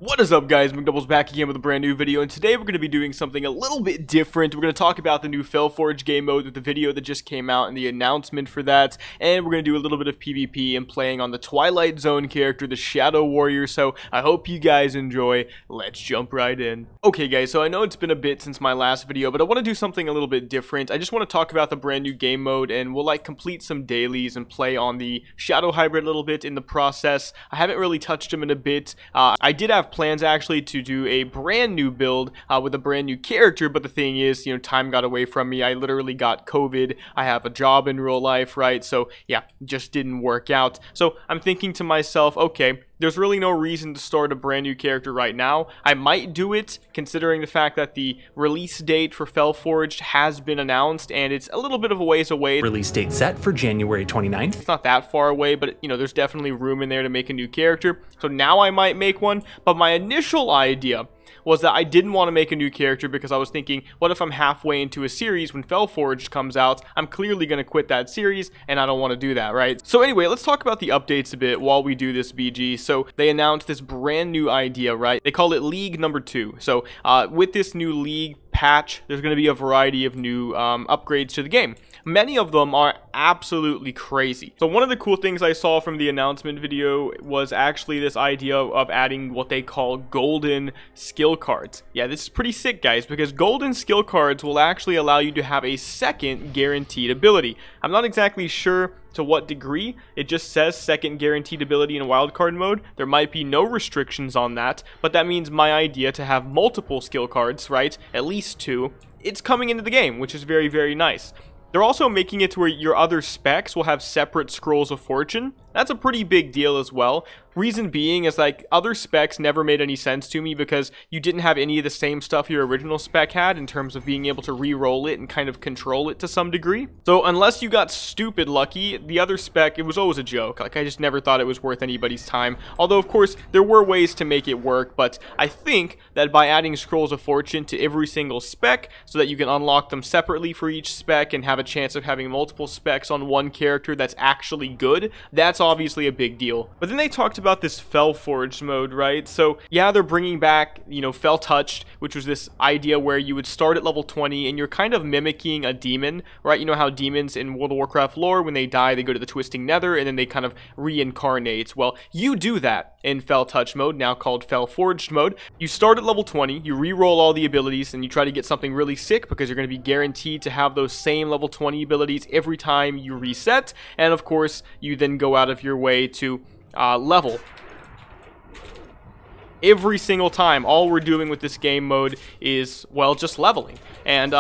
What is up, guys? Mcdoubles back again with a brand new video, and today we're going to be doing something a little bit different. We're going to talk about the new Fel-Forged game mode with the video that just came out and the announcement for that, and we're going to do a little bit of PvP and playing on the Twilight Zone character, the Shadow Warrior, so I hope you guys enjoy. Let's jump right in. Okay, guys, so I know it's been a bit since my last video, but I want to do something a little bit different. I just want to talk about the brand new game mode, and we'll complete some dailies and play on the Shadow Hybrid a little bit in the process. I haven't really touched him in a bit. I did have plans actually to do a brand new build with a brand new character, but the thing is, time got away from me. I literally got COVID. I have a job in real life, right? So yeah, just didn't work out. So I'm thinking to myself, okay, there's really no reason to start a brand new character right now. I might do it, considering the fact that the release date for Fel-Forged has been announced, and it's a little bit of a ways away. Release date set for January 29th. It's not that far away, but, there's definitely room in there to make a new character. So now I might make one, but my initial idea was that I didn't want to make a new character because I was thinking, what if I'm halfway into a series when Fel-Forged comes out? I'm clearly going to quit that series, and I don't want to do that, right? So anyway, let's talk about the updates a bit while we do this BG. So they announced this brand new idea, right? They call it League number 2. So with this new League patch, there's going to be a variety of new upgrades to the game. Many of them are absolutely crazy. So one of the cool things I saw from the announcement video was actually this idea of adding what they call golden skill cards. Yeah, this is pretty sick, guys, because golden skill cards will actually allow you to have a second guaranteed ability. I'm not exactly sure to what degree. It just says second guaranteed ability in wildcard mode. There might be no restrictions on that, but that means my idea to have multiple skill cards, right, at least 2, it's coming into the game, which is very, very nice. They're also making it to where your other specs will have separate scrolls of fortune. That's a pretty big deal as well. Reason being is other specs never made any sense to me because you didn't have any of the same stuff your original spec had in terms of being able to re-roll it and kind of control it to some degree. So unless you got stupid lucky, the other spec, it was always a joke. I just never thought it was worth anybody's time. Although, of course, there were ways to make it work, but I think that by adding scrolls of fortune to every single spec so that you can unlock them separately for each spec and have a chance of having multiple specs on one character that's actually good, that's obviously a big deal. But then they talked about this Fel-Forged mode, right? So yeah, they're bringing back, Fel-Touched, which was this idea where you would start at level 20 and you're kind of mimicking a demon, right? You know how demons in World of Warcraft lore, when they die, they go to the Twisting Nether and then they kind of reincarnate. Well, you do that in Fel-Touched mode, now called Fel-Forged mode. You start at level 20, you re-roll all the abilities, and you try to get something really sick because you're going to be guaranteed to have those same level 20 abilities every time you reset. And of course, you then go out of your way to level every single time. All we're doing with this game mode is, well, just leveling, and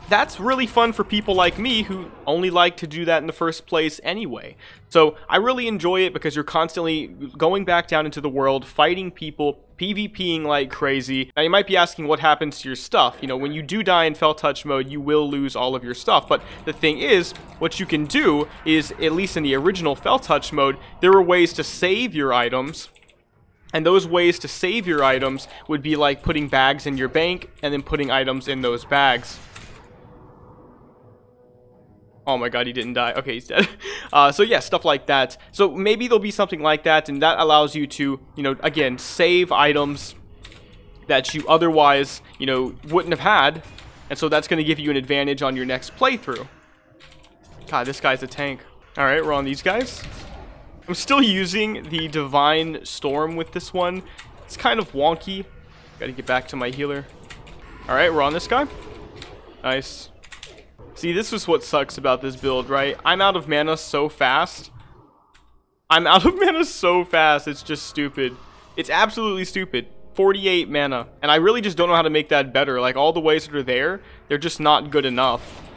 that's really fun for people like me who only like to do that in the first place anyway. So I really enjoy it because you're constantly going back down into the world, fighting people, PvPing like crazy. Now you might be asking what happens to your stuff. When you do die in Fel-Touched mode, you will lose all of your stuff. But the thing is, what you can do is, at least in the original Fel-Touched mode, there were ways to save your items. And those ways to save your items would be like putting bags in your bank and then putting items in those bags. Oh my god, he didn't die. Okay, he's dead. So yeah, stuff like that. So maybe there'll be something like that, and that allows you to, again, save items that you otherwise, wouldn't have had. And so that's going to give you an advantage on your next playthrough. God, this guy's a tank. Alright, we're on these guys. I'm still using the Divine Storm with this one. It's kind of wonky. Gotta get back to my healer. Alright, we're on this guy. Nice. See, this is what sucks about this build, right? I'm out of mana so fast. It's just stupid. It's absolutely stupid. 48 mana. And I really just don't know how to make that better. All the ways that are there, they're just not good enough.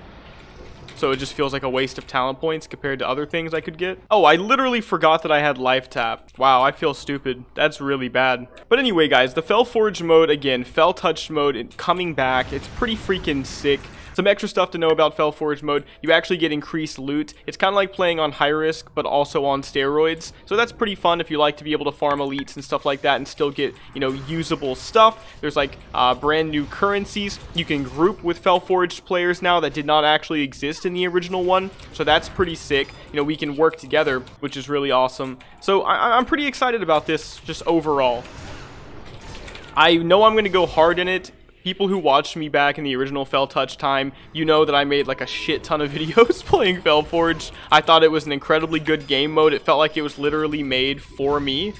So it just feels like a waste of talent points compared to other things I could get. Oh, I literally forgot that I had life tap. Wow, I feel stupid. That's really bad. But anyway, guys, the Fel-Forged mode, again, Fel-Touched mode, coming back. It's pretty freaking sick. Some extra stuff to know about Fel-Forged mode. You actually get increased loot. It's kind of like playing on high risk, but also on steroids. So that's pretty fun if you like to be able to farm elites and stuff like that and still get, usable stuff. There's brand new currencies. You can group with Fel-Forged players now that did not actually exist in the original one. So that's pretty sick. We can work together, which is really awesome. So I'm pretty excited about this just overall. I know I'm going to go hard in it. People who watched me back in the original Fel-Touch time, you know that I made like a shit ton of videos playing Fel-Forged. I thought it was an incredibly good game mode. It felt like it was literally made for me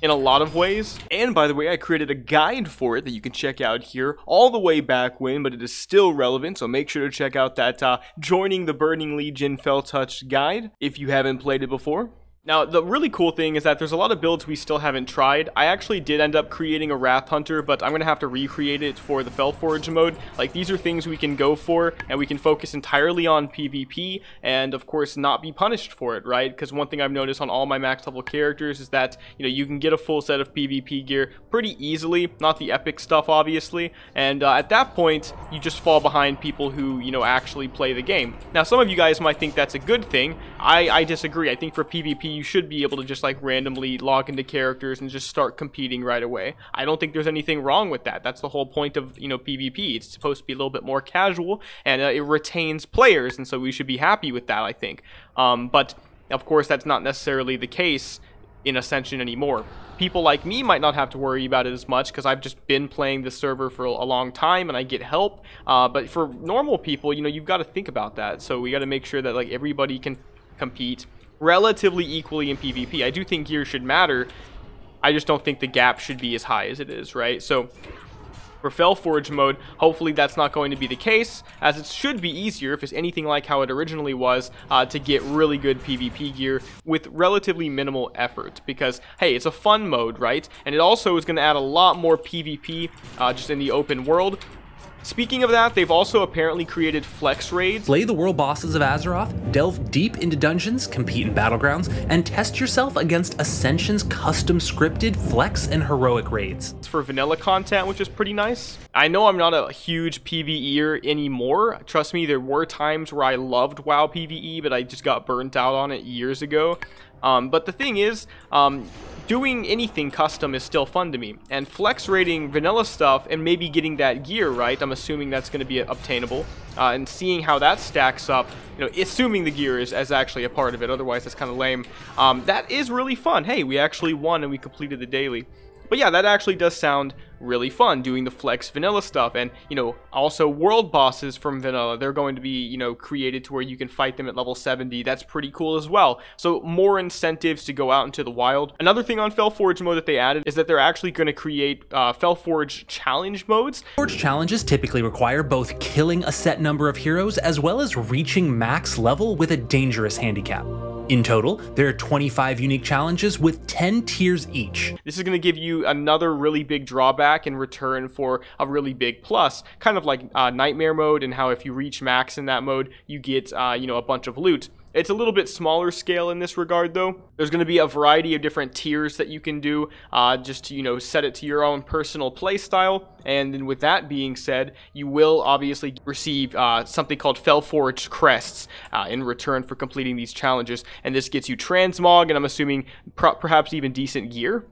in a lot of ways. And by the way, I created a guide for it that you can check out here all the way back when, but it is still relevant, so make sure to check out that Joining the Burning Legion Fel-Touch guide if you haven't played it before. Now, the really cool thing is that there's a lot of builds we still haven't tried. I actually did end up creating a Wrath Hunter, but I'm going to have to recreate it for the Fel-Forged mode. Like, these are things we can go for, and we can focus entirely on PvP, and of course not be punished for it, right? Because one thing I've noticed on all my max level characters is that, you know, you can get a full set of PvP gear pretty easily, not the epic stuff, obviously, and at that point, you just fall behind people who, you know, actually play the game. Now, some of you guys might think that's a good thing. I disagree. I think for PvP, you should be able to just like randomly log into characters and just start competing right away. I don't think there's anything wrong with that. That's the whole point of, you know, PvP. It's supposed to be a little bit more casual, and it retains players, and so we should be happy with that, I think. But of course, that's not necessarily the case in Ascension anymore. People like me might not have to worry about it as much because I've just been playing the server for a long time and I get help. But for normal people, you know, you've got to think about that. So we got to make sure that like everybody can compete relatively equally in PvP. I do think gear should matter. I just don't think the gap should be as high as it is, right? So for Fel-Forged mode, hopefully that's not going to be the case, as it should be easier, if it's anything like how it originally was, to get really good PvP gear with relatively minimal effort, because, hey, it's a fun mode, right? And it also is going to add a lot more PvP just in the open world. Speaking of that, they've also apparently created flex raids. Slay the world bosses of Azeroth, delve deep into dungeons, compete in battlegrounds, and test yourself against Ascension's custom scripted flex and heroic raids. It's for vanilla content, which is pretty nice. I know I'm not a huge PvEer anymore. Trust me, there were times where I loved WoW PvE, but I just got burnt out on it years ago. But the thing is, doing anything custom is still fun to me, and flex rating vanilla stuff and maybe getting that gear, right? I'm assuming that's going to be obtainable, and seeing how that stacks up, you know, assuming the gear is actually a part of it, otherwise that's kind of lame. That is really fun. Hey, we actually won and we completed the daily. But yeah, that actually does sound really fun, doing the flex vanilla stuff. And, you know, also world bosses from vanilla, they're going to be, you know, created to where you can fight them at level 70. That's pretty cool as well. So more incentives to go out into the wild. Another thing on Fel-Forged mode that they added is that they're actually going to create Fel-Forged challenge modes. Forged challenges typically require both killing a set number of heroes as well as reaching max level with a dangerous handicap. In total, there are 25 unique challenges with 10 tiers each. This is going to give you another really big drawback in return for a really big plus, kind of like Nightmare mode, and how if you reach max in that mode, you get, you know, a bunch of loot. It's a little bit smaller scale in this regard, though. There's going to be a variety of different tiers that you can do, just to, you know, set it to your own personal play style. And then with that being said, you will obviously receive something called Fel-Forged crests in return for completing these challenges. And this gets you transmog, and I'm assuming perhaps even decent gear.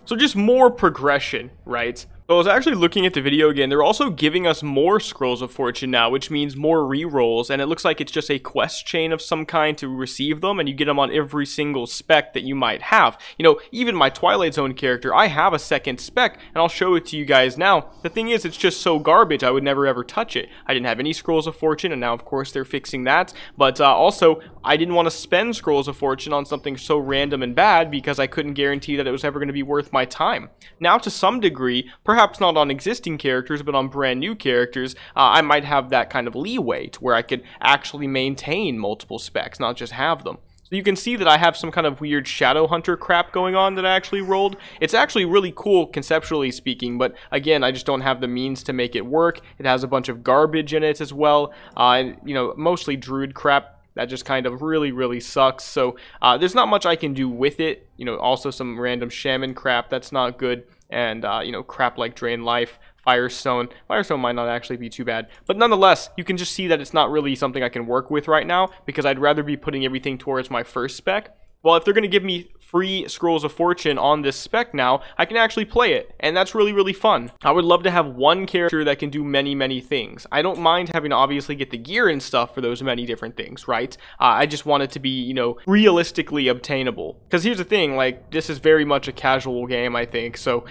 So just more progression, right? So I was actually looking at the video again. They're also giving us more Scrolls of Fortune now, which means more rerolls, and it looks like it's just a quest chain of some kind to receive them, and you get them on every single spec that you might have. You know, even my Twilight Zone character, I have a second spec, and I'll show it to you guys now. The thing is, it's just so garbage, I would never ever touch it. I didn't have any Scrolls of Fortune, and now of course they're fixing that, but also, I didn't want to spend Scrolls of Fortune on something so random and bad because I couldn't guarantee that it was ever going to be worth my time. Now, to some degree, perhaps not on existing characters, but on brand new characters, I might have that kind of leeway to where I could actually maintain multiple specs, not just have them. So you can see that I have some kind of weird Shadow Hunter crap going on that I actually rolled. It's actually really cool conceptually speaking, but again, I just don't have the means to make it work. It has a bunch of garbage in it as well, and, you know, mostly Druid crap. That just kind of really sucks. So there's not much I can do with it. You know, also some random shaman crap that's not good, and you know, crap like Drain Life, Firestone. Firestone might not actually be too bad, but nonetheless, you can just see that it's not really something I can work with right now because I'd rather be putting everything towards my first spec. well, if they're going to give me free Scrolls of Fortune on this spec now, I can actually play it, and that's really, really fun. I would love to have one character that can do many, many things. I don't mind having to obviously get the gear and stuff for those many different things, right? I just want it to be, you know, realistically obtainable. Because here's the thing, like, this is very much a casual game, I think, so,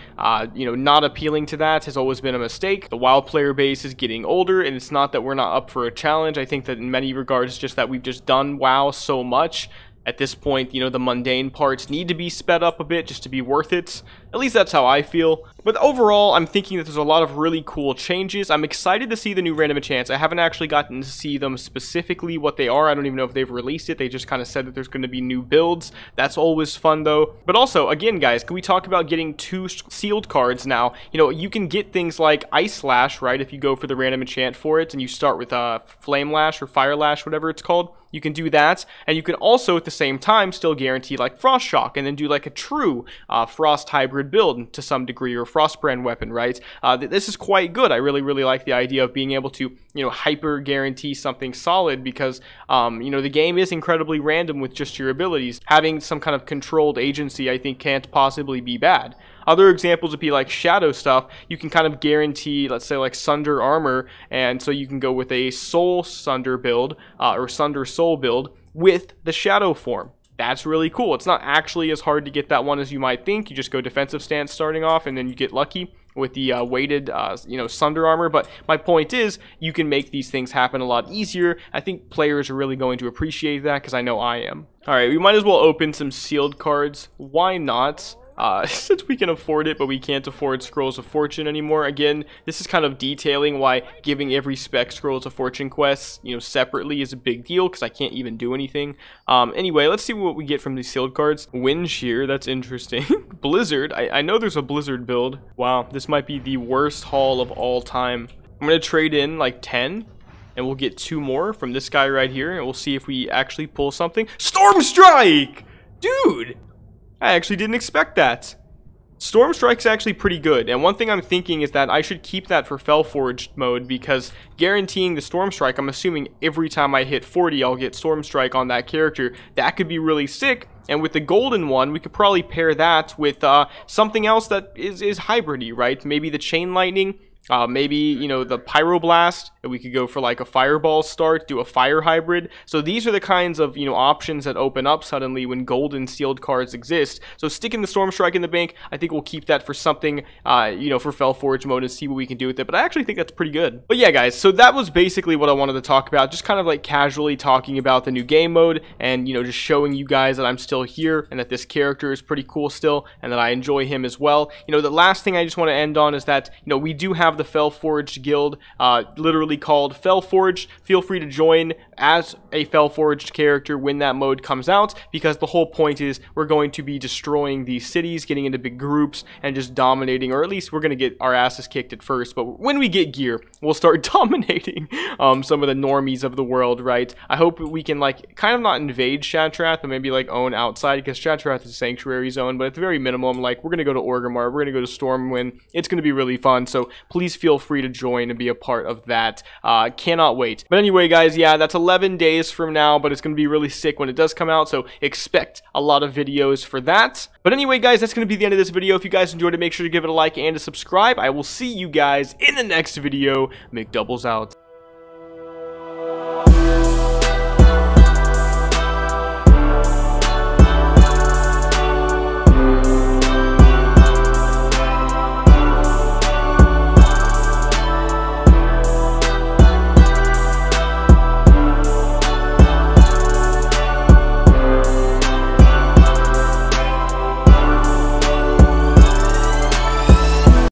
you know, not appealing to that has always been a mistake. The WoW player base is getting older, and it's not that we're not up for a challenge. I think that in many regards, it's just that we've just done WoW so much. At this point, you know, the mundane parts need to be sped up a bit just to be worth it. At least that's how I feel. But overall, I'm thinking that there's a lot of really cool changes. I'm excited to see the new random enchants. I haven't actually gotten to see them specifically what they are. I don't even know if they've released it. They just kind of said that there's going to be new builds. That's always fun, though. But also, again, guys, can we talk about getting 2 sealed cards now? You know, you can get things like Ice Lash, right, if you go for the random enchant for it, and you start with Flame Lash or Fire Lash, whatever it's called. You can do that, and you can also, at the same time, still guarantee, like, Frost Shock, and then do, like, a true Frost hybrid build to some degree, or Frostbrand weapon, right? This is quite good. I really, really like the idea of being able to, you know, hyper guarantee something solid, because, you know, the game is incredibly random with just your abilities. Having some kind of controlled agency, I think, can't possibly be bad. Other examples would be like shadow stuff. You can kind of guarantee, let's say, like Sunder armor, and so you can go with a Soul Sunder build, or Sunder Soul build with the shadow form. That's really cool. It's not actually as hard to get that one as you might think. You just go defensive stance starting off, and then you get lucky with the weighted, you know, Sunder armor. But my point is, you can make these things happen a lot easier. I think players are really going to appreciate that, because I know I am. All right, we might as well open some sealed cards. Why not? Since we can afford it, but we can't afford Scrolls of Fortune anymore. Again, this is kind of detailing why giving every spec Scrolls of Fortune quests, you know, separately is a big deal, because I can't even do anything. Anyway, let's see what we get from these sealed cards. Wind Shear, that's interesting. Blizzard, I know there's a Blizzard build. Wow, this might be the worst haul of all time. I'm going to trade in like 10. And we'll get 2 more from this guy right here, and we'll see if we actually pull something. Storm Strike! Dude! I actually didn't expect that. Storm Strike's actually pretty good, and one thing I'm thinking is that I should keep that for Fel-Forged mode, because guaranteeing the Storm Strike, I'm assuming every time I hit 40 I'll get Storm Strike on that character. That could be really sick, and with the golden one we could probably pair that with something else that is hybridy, right? Maybe the Chain Lightning, maybe, you know, the Pyroblast, and we could go for like a Fireball start, do a Fire hybrid. So these are the kinds of, you know, options that open up suddenly when golden sealed cards exist. So sticking the Storm Strike in the bank, I think we'll keep that for something, you know, for Fel-Forged mode and see what we can do with it. But I actually think that's pretty good. But yeah, guys, so that was basically what I wanted to talk about. Just kind of like casually talking about the new game mode, and, you know, just showing you guys that I'm still here and that this character is pretty cool still, and that I enjoy him as well. You know, the last thing I just want to end on is that, you know, we do have the Fel-Forged guild, literally called Fel-Forged. Feel free to join as a Fel-Forged character when that mode comes out, because the whole point is we're going to be destroying these cities, getting into big groups, and just dominating, or at least we're going to get our asses kicked at first, but when we get gear, we'll start dominating some of the normies of the world, right? I hope we can, like, kind of not invade Shattrath, but maybe, like, own outside, because Shattrath is a sanctuary zone, but at the very minimum, like, we're going to go to Orgrimmar, we're going to go to Stormwind. It's going to be really fun, so please feel free to join and be a part of that. Cannot wait. But anyway, guys, yeah, that's 11 days from now, but it's going to be really sick when it does come out, so expect a lot of videos for that. But anyway, guys, that's going to be the end of this video. If you guys enjoyed it, make sure to give it a like and a subscribe. I will see you guys in the next video. Mcdoubles out.